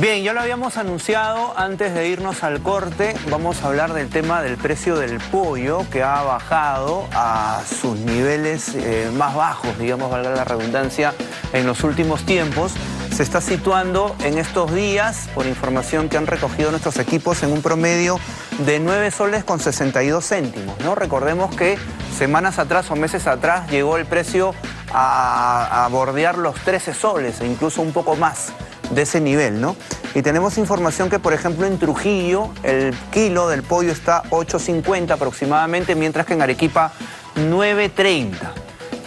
Bien, ya lo habíamos anunciado antes de irnos al corte. Vamos a hablar del tema del precio del pollo, que ha bajado a sus niveles más bajos, digamos, valga la redundancia, en los últimos tiempos. Se está situando en estos días, por información que han recogido nuestros equipos, en un promedio de 9 soles con 62 céntimos, ¿no? Recordemos que semanas atrás o meses atrás llegó el precio a bordear los 13 soles e incluso un poco más de ese nivel, ¿no? Y tenemos información que, por ejemplo, en Trujillo el kilo del pollo está 8.50 aproximadamente, mientras que en Arequipa 9.30.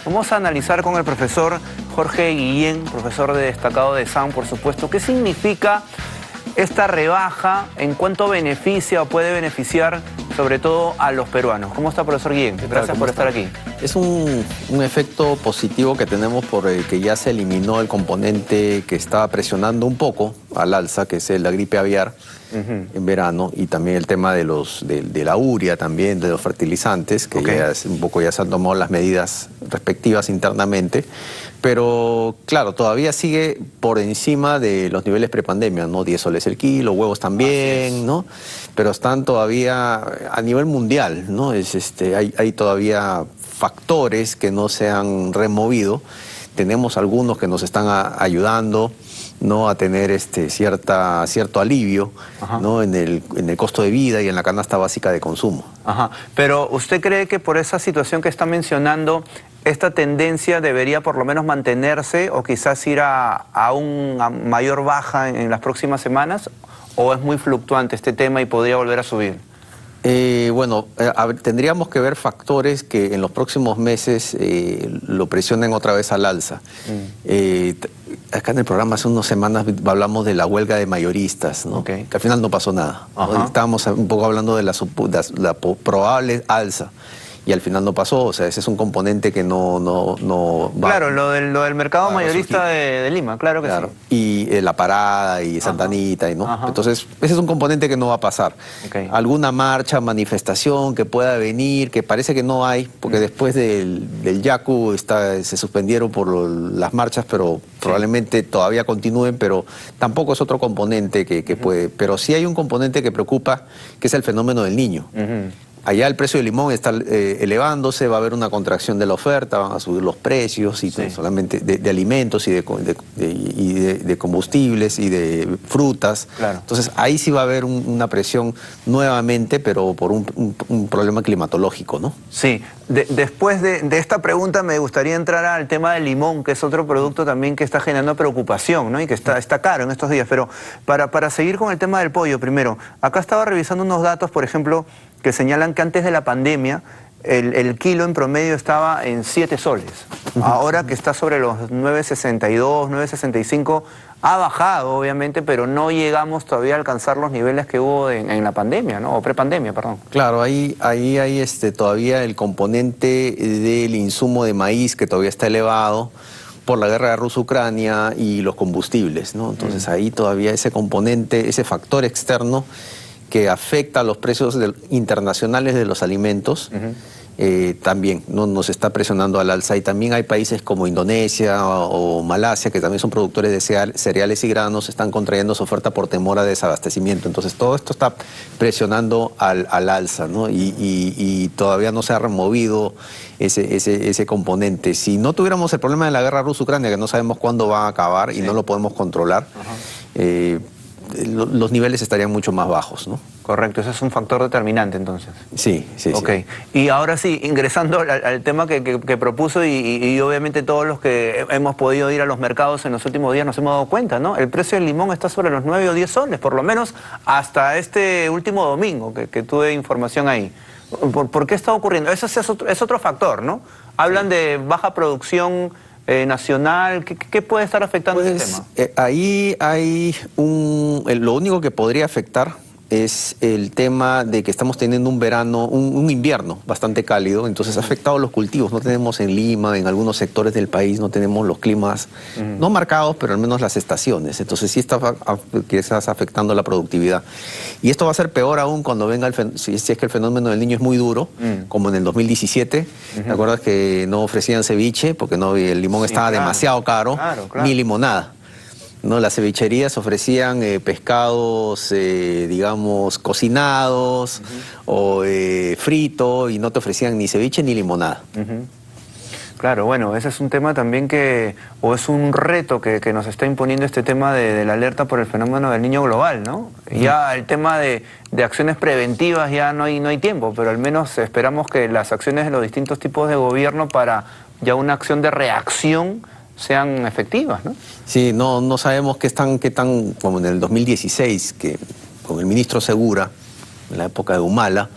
Vamos a analizar con el profesor Jorge Guillén, profesor de destacado de SAM, por supuesto, qué significa esta rebaja, en cuánto beneficia o puede beneficiar sobre todo a los peruanos. ¿Cómo está, profesor Guillén? Gracias por estar aquí. Es un efecto positivo que tenemos por el que ya se eliminó el componente que estaba presionando un poco al alza, que es la gripe aviar en verano, y también el tema de la urea también, de los fertilizantes, que ya se han tomado las medidas respectivas internamente. Pero claro, todavía sigue por encima de los niveles prepandemia, ¿no? 10 soles el kilo, huevos también, ¿no? Pero están todavía a nivel mundial, ¿no? Hay todavía factores que no se han removido. Tenemos algunos que nos están ayudando, ¿no?, a tener cierto alivio, ¿no?, en el costo de vida y en la canasta básica de consumo. Pero ¿usted cree que por esa situación que está mencionando, esta tendencia debería por lo menos mantenerse o quizás ir a una mayor baja en las próximas semanas? ¿O es muy fluctuante este tema y podría volver a subir? Tendríamos que ver factores que en los próximos meses lo presionen otra vez al alza. Acá en el programa hace unas semanas hablamos de la huelga de mayoristas, ¿no? Que al final no pasó nada. Estábamos un poco hablando de la probable alza. Y al final no pasó, o sea, ese es un componente que no va. Claro, lo del mercado mayorista de Lima, claro que sí. Y la Parada y Santa Anita, ¿no? Entonces, ese es un componente que no va a pasar. Alguna marcha, manifestación que pueda venir, que parece que no hay, porque después del Yaku se suspendieron por las marchas, pero probablemente todavía continúen, pero tampoco es otro componente que puede. Pero sí hay un componente que preocupa, que es el fenómeno del Niño. Allá el precio del limón está elevándose, va a haber una contracción de la oferta, van a subir los precios y solamente de alimentos y de combustibles y de frutas. Entonces ahí sí va a haber una presión nuevamente, pero por un problema climatológico, ¿no? Sí. Después de esta pregunta me gustaría entrar al tema del limón, que es otro producto también que está generando preocupación, ¿no? Y que está caro en estos días. Pero para seguir con el tema del pollo, primero, acá estaba revisando unos datos, por ejemplo, que señalan que antes de la pandemia el kilo en promedio estaba en 7 soles. Ahora que está sobre los 9.62, 9.65, ha bajado obviamente, pero no llegamos todavía a alcanzar los niveles que hubo en la pandemia, ¿no? O prepandemia, perdón. Claro, ahí hay todavía el componente del insumo de maíz que todavía está elevado por la guerra de Rusia-Ucrania y los combustibles, ¿no? Entonces ahí todavía ese componente, ese factor externo que afecta a los precios internacionales de los alimentos, también nos está presionando al alza. Y también hay países como Indonesia o Malasia, que también son productores de cereales y granos, están contrayendo su oferta por temor a desabastecimiento. Entonces todo esto está presionando al alza, ¿no? Y todavía no se ha removido ese componente. Si no tuviéramos el problema de la guerra Rusia-Ucrania, que no sabemos cuándo va a acabar y no lo podemos controlar, los niveles estarían mucho más bajos, ¿no? Correcto, ese es un factor determinante entonces. Sí. Y ahora sí, ingresando al tema que propuso y obviamente todos los que hemos podido ir a los mercados en los últimos días nos hemos dado cuenta, ¿no? El precio del limón está sobre los 9 o 10 soles, por lo menos hasta este último domingo que tuve información ahí. ¿Por qué está ocurriendo? Eso es otro factor, ¿no? Hablan de baja producción nacional. ¿Qué puede estar afectando ese tema? Ahí hay lo único que podría afectar es el tema de que estamos teniendo un verano, un invierno bastante cálido, entonces ha afectado los cultivos. No tenemos en Lima, en algunos sectores del país, no tenemos los climas, no marcados, pero al menos las estaciones. Entonces sí está quizás afectando la productividad. Y esto va a ser peor aún cuando venga si es que el fenómeno del Niño es muy duro, como en el 2017. ¿Te acuerdas que no ofrecían ceviche porque el limón estaba demasiado caro, ni limonada? ¿no? Las cevicherías ofrecían pescados, digamos, cocinados o frito, y no te ofrecían ni ceviche ni limonada. Claro, bueno, ese es un tema también o es un reto que nos está imponiendo este tema de la alerta por el fenómeno del niño global, ¿no? Ya el tema de acciones preventivas ya no hay tiempo, pero al menos esperamos que las acciones de los distintos tipos de gobierno para ya una acción de reacción sean efectivas, ¿no? Sí, no sabemos qué tan, como en el 2016, que con el ministro Segura, en la época de Humala,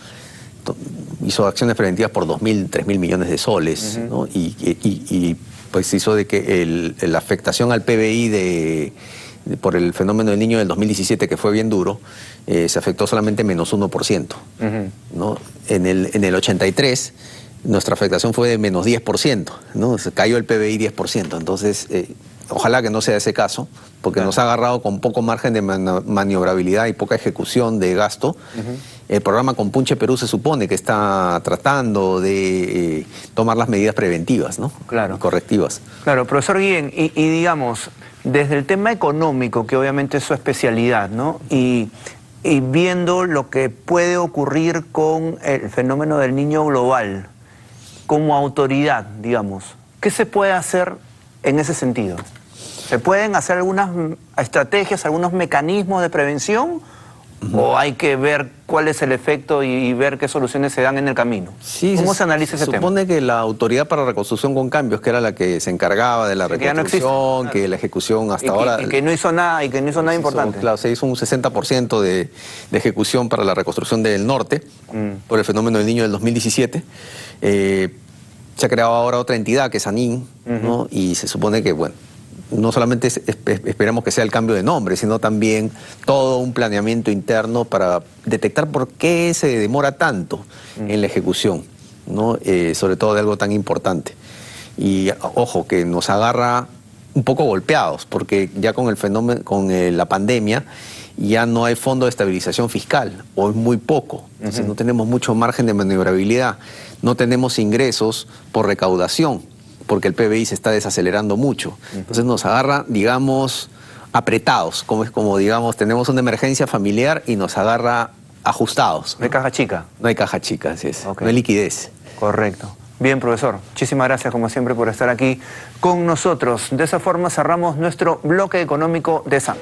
hizo acciones preventivas por 2.000, 3.000 millones de soles, ¿no? Y pues hizo de que la afectación al PBI por el fenómeno del niño del 2017, que fue bien duro, se afectó solamente menos 1%, ¿no? En el 83, nuestra afectación fue de menos 10%, ¿no? Se cayó el PBI 10%, entonces ojalá que no sea ese caso, porque nos ha agarrado con poco margen de maniobrabilidad y poca ejecución de gasto. El programa Compunche Perú se supone que está tratando de tomar las medidas preventivas, ¿no? Claro. Y correctivas. Claro, profesor Guillén, y digamos, desde el tema económico, que obviamente es su especialidad, ¿no? Y viendo lo que puede ocurrir con el fenómeno del niño global, como autoridad, digamos, ¿qué se puede hacer en ese sentido? ¿Se pueden hacer algunas estrategias, algunos mecanismos de prevención? ¿O hay que ver cuál es el efecto y ver qué soluciones se dan en el camino? Sí, ¿Cómo se analiza ese tema? Se supone que la Autoridad para Reconstrucción con Cambios, que era la que se encargaba de la reconstrucción, que la ejecución hasta ahora... Y que no hizo nada, importante. Claro, se hizo un 60% de ejecución para la reconstrucción del norte, por el fenómeno del niño del 2017. Se ha creado ahora otra entidad, que es ANIN, ¿no? Y se supone que, bueno, no solamente esperamos que sea el cambio de nombre, sino también todo un planeamiento interno para detectar por qué se demora tanto en la ejecución, ¿no? Sobre todo de algo tan importante. Y ojo, que nos agarra un poco golpeados, porque ya con el fenómeno, con la pandemia, ya no hay fondo de estabilización fiscal, o es muy poco. Entonces no tenemos mucho margen de maniobrabilidad, no tenemos ingresos por recaudación, porque el PBI se está desacelerando mucho. Entonces nos agarra, digamos, apretados, como digamos, tenemos una emergencia familiar y nos agarra ajustados, ¿no? ¿No hay caja chica? No hay caja chica, así es. Okay. No hay liquidez. Correcto. Bien, profesor. Muchísimas gracias, como siempre, por estar aquí con nosotros. De esa forma cerramos nuestro bloque económico de San.